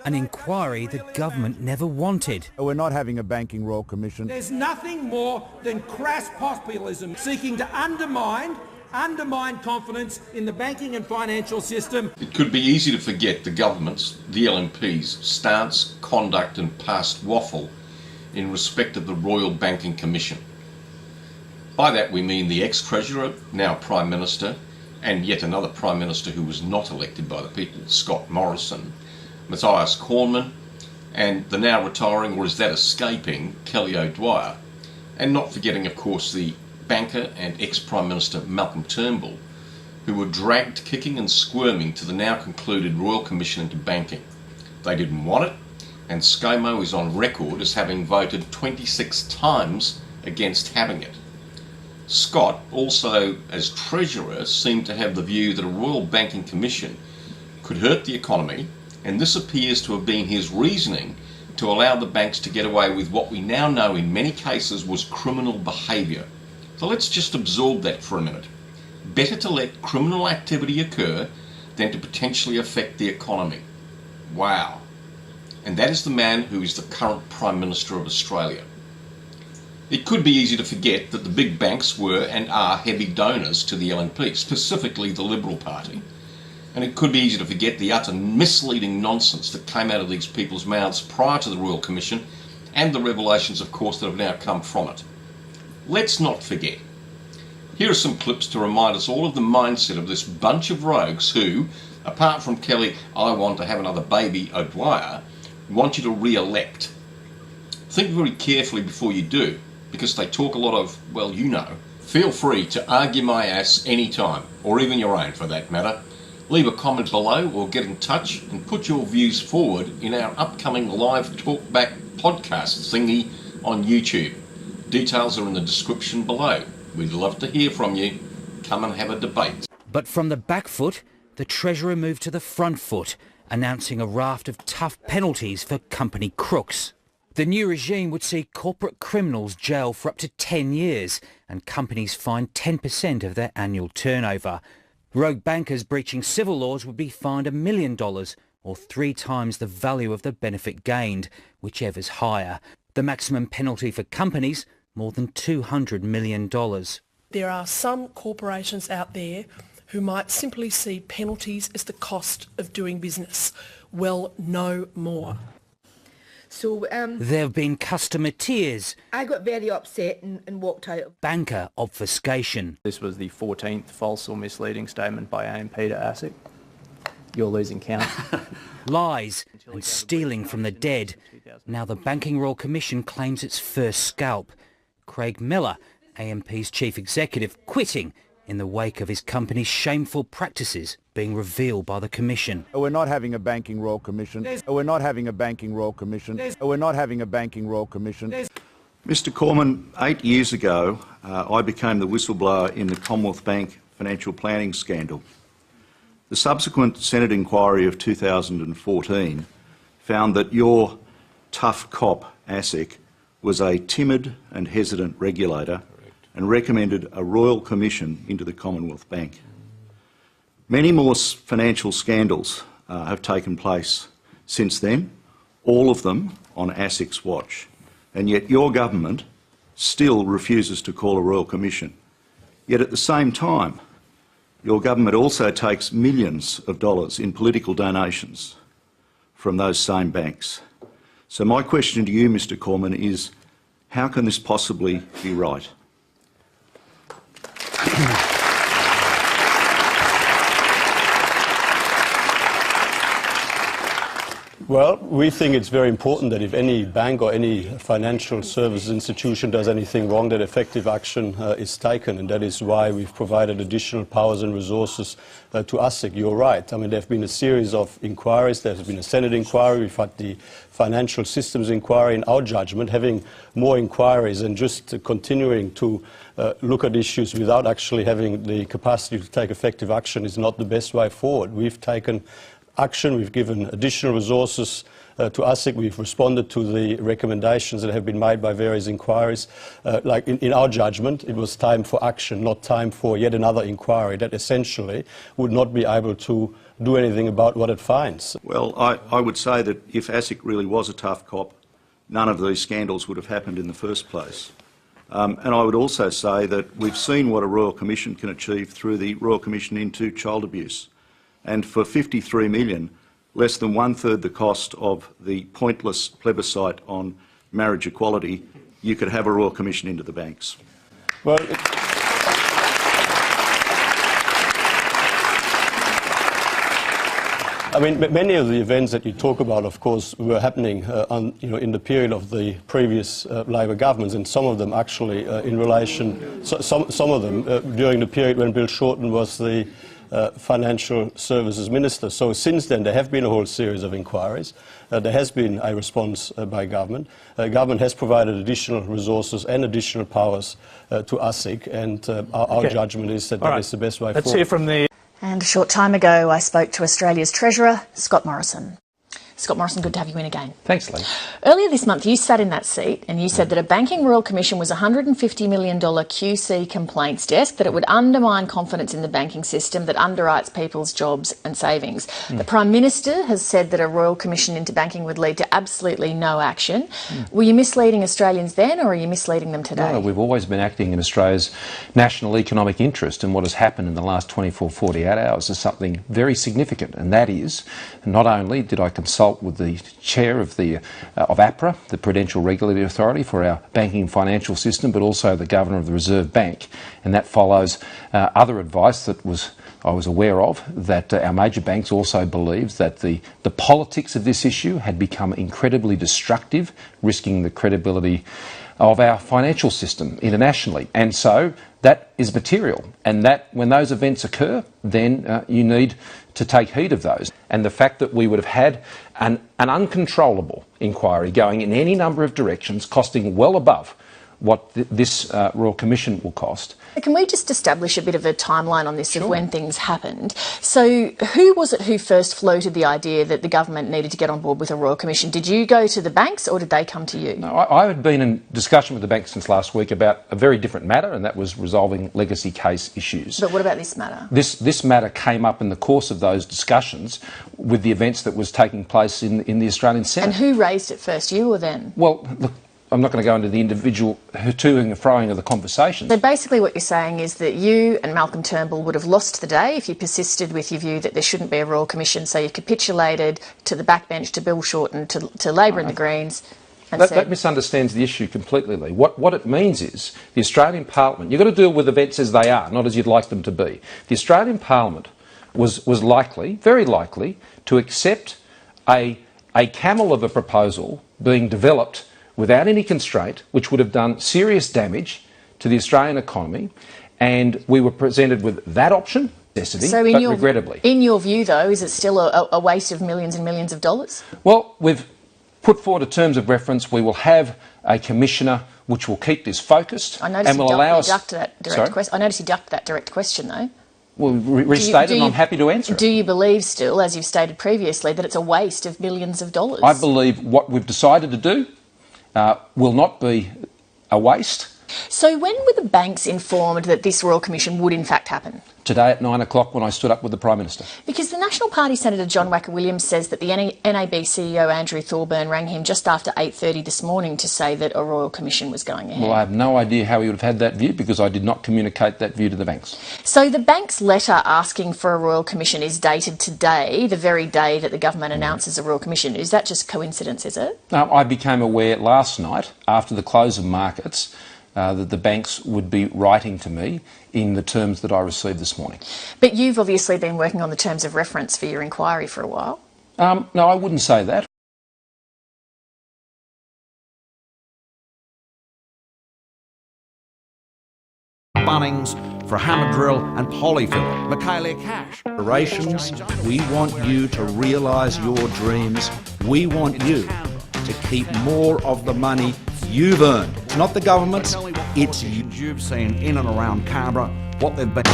an inquiry the government never wanted. We're not having a banking royal commission. There's nothing more than crass populism seeking to undermine confidence in the banking and financial system. It could be easy to forget the government's, the LNP's, stance, conduct and past waffle in respect of the Royal Banking Commission. By that we mean the ex-Treasurer, now Prime Minister, and yet another Prime Minister who was not elected by the people, Scott Morrison, Mathias Cormann, and the now retiring, or is that escaping, Kelly O'Dwyer, and not forgetting of course the banker and ex-Prime Minister Malcolm Turnbull, who were dragged kicking and squirming to the now concluded Royal Commission into banking. They didn't want it, and ScoMo is on record as having voted 26 times against having it. Scott, also as Treasurer, seemed to have the view that a Royal Banking Commission could hurt the economy, and this appears to have been his reasoning to allow the banks to get away with what we now know in many cases was criminal behaviour. So let's just absorb that for a minute. Better to let criminal activity occur than to potentially affect the economy. Wow. And that is the man who is the current Prime Minister of Australia. It could be easy to forget that the big banks were and are heavy donors to the LNP, specifically the Liberal Party. And it could be easy to forget the utter misleading nonsense that came out of these people's mouths prior to the Royal Commission and the revelations, of course, that have now come from it. Let's not forget. Here are some clips to remind us all of the mindset of this bunch of rogues who, apart from Kelly, I want to have another baby, O'Dwyer, want you to re-elect. Think very carefully before you do, because they talk a lot of, well, you know. Feel free to argue my ass anytime, or even your own for that matter. Leave a comment below or get in touch and put your views forward in our upcoming live talkback podcast thingy on YouTube. Details are in the description below. We'd love to hear from you. Come and have a debate. But from the back foot, the Treasurer moved to the front foot, announcing a raft of tough penalties for company crooks. The new regime would see corporate criminals jail for up to 10 years and companies fined 10% of their annual turnover. Rogue bankers breaching civil laws would be fined $1 million, or 3 times the value of the benefit gained, whichever's higher. The maximum penalty for companies, more than $200 million. There are some corporations out there who might simply see penalties as the cost of doing business. Well, no more. So there have been customer tears. I got very upset and walked out. Banker obfuscation. This was the 14th false or misleading statement by AMP to ASIC. You're losing count. Lies and stealing from the dead. Now the Banking Royal Commission claims its first scalp. Craig Miller, AMP's chief executive, quitting in the wake of his company's shameful practices being revealed by the Commission. We're not having a banking royal commission. We're not having a banking royal commission. We're not having a banking royal commission. Mr Cormann, 8 years ago, I became the whistleblower in the Commonwealth Bank financial planning scandal. The subsequent Senate inquiry of 2014 found that your tough cop, ASIC, was a timid and hesitant regulator and recommended a royal commission into the Commonwealth Bank. Many more financial scandals have taken place since then, all of them on ASIC's watch, and yet your government still refuses to call a royal commission. Yet at the same time, your government also takes millions of dollars in political donations from those same banks. So my question to you, Mr Cormann, is how can this possibly be right? Well, we think it's very important that if any bank or any financial services institution does anything wrong, that effective action is taken, and that is why we've provided additional powers and resources to ASIC. You're right. I mean, there have been a series of inquiries. There's been a Senate inquiry. We've had the financial systems inquiry. In our judgment, having more inquiries and just continuing to look at issues without actually having the capacity to take effective action is not the best way forward. We've taken action. We've given additional resources to ASIC. We've responded to the recommendations that have been made by various inquiries. In our judgment, it was time for action, not time for yet another inquiry that essentially would not be able to do anything about what it finds. Well, I would say that if ASIC really was a tough cop, none of these scandals would have happened in the first place. And I would also say that we've seen what a Royal Commission can achieve through the Royal Commission into child abuse. And for $53 million, less than one-third the cost of the pointless plebiscite on marriage equality, you could have a Royal Commission into the banks. Well, I mean, many of the events that you talk about, of course, were happening in the period of the previous Labor governments, and some of them actually in relation, some of them during the period when Bill Shorten was the Financial Services Minister. So since then there have been a whole series of inquiries. There has been a response by government. Government has provided additional resources and additional powers to ASIC, and our judgment is that that is the best way forward. Let's hear from the... And a short time ago, I spoke to Australia's Treasurer, Scott Morrison. Scott Morrison, good to have you in again. Thanks, Lee. Earlier this month, you sat in that seat and you said that a Banking Royal Commission was a $150 million QC complaints desk, that it would undermine confidence in the banking system, that underwrites people's jobs and savings. The Prime Minister has said that a Royal Commission into banking would lead to absolutely no action. Were you misleading Australians then, or are you misleading them today? No, we've always been acting in Australia's national economic interest, and what has happened in the last 24, 48 hours is something very significant, and that is, not only did I consult with the chair of APRA, the Prudential Regulatory Authority for our banking and financial system, but also the Governor of the Reserve Bank, and that follows other advice that I was aware of, that our major banks also believed that the politics of this issue had become incredibly destructive, risking the credibility of our financial system internationally. And so that is material, and that when those events occur, then you need to take heed of those. And the fact that we would have had an uncontrollable inquiry going in any number of directions, costing well above what this Royal Commission will cost. Can we just establish a bit of a timeline on this of when things happened? So who was it who first floated the idea that the government needed to get on board with a Royal Commission? Did you go to the banks, or did they come to you? No, I had been in discussion with the banks since last week about a very different matter, and that was resolving legacy case issues. But what about this matter? This matter came up in the course of those discussions with the events that was taking place in the Australian Senate. And who raised it first, you or them? Well, look, I'm not going to go into the individual to-ing and froing of the conversation. So basically what you're saying is that you and Malcolm Turnbull would have lost the day if you persisted with your view that there shouldn't be a Royal Commission, so you capitulated to the backbench, to Bill Shorten, to Labor and the Greens. That misunderstands the issue completely, Lee. What it means is the Australian Parliament, you've got to deal with events as they are, not as you'd like them to be. The Australian Parliament was likely, very likely, to accept a camel of a proposal being developed without any constraint, which would have done serious damage to the Australian economy, and we were presented with that option, regrettably. In your view, though, is it still a waste of millions and millions of dollars? Well, we've put forward a terms of reference. We will have a commissioner which will keep this focused and will allow us... I noticed you ducked that direct question, though. Well, restate it, and I'm happy to answer it. Do you believe still, as you've stated previously, that it's a waste of millions of dollars? I believe what we've decided to do will not be a waste. So when were the banks informed that this Royal Commission would in fact happen? Today at 9 o'clock when I stood up with the Prime Minister. Because the National Party Senator John Wacker-Williams says that the NAB CEO Andrew Thorburn rang him just after 8:30 this morning to say that a Royal Commission was going ahead. Well, I have no idea how he would have had that view, because I did not communicate that view to the banks. So the bank's letter asking for a Royal Commission is dated today, the very day that the government announces a Royal Commission. Is that just coincidence, is it? No, I became aware last night, after the close of markets, that the banks would be writing to me in the terms that I received this morning. But you've obviously been working on the terms of reference for your inquiry for a while. No, I wouldn't say that. Bunnings for Hamadrill and Polyfill. Michaelia Cash. We want you to realise your dreams. We want you to keep more of the money you've earned. It's not the government's, it's you. You've seen in and around Canberra what they've been...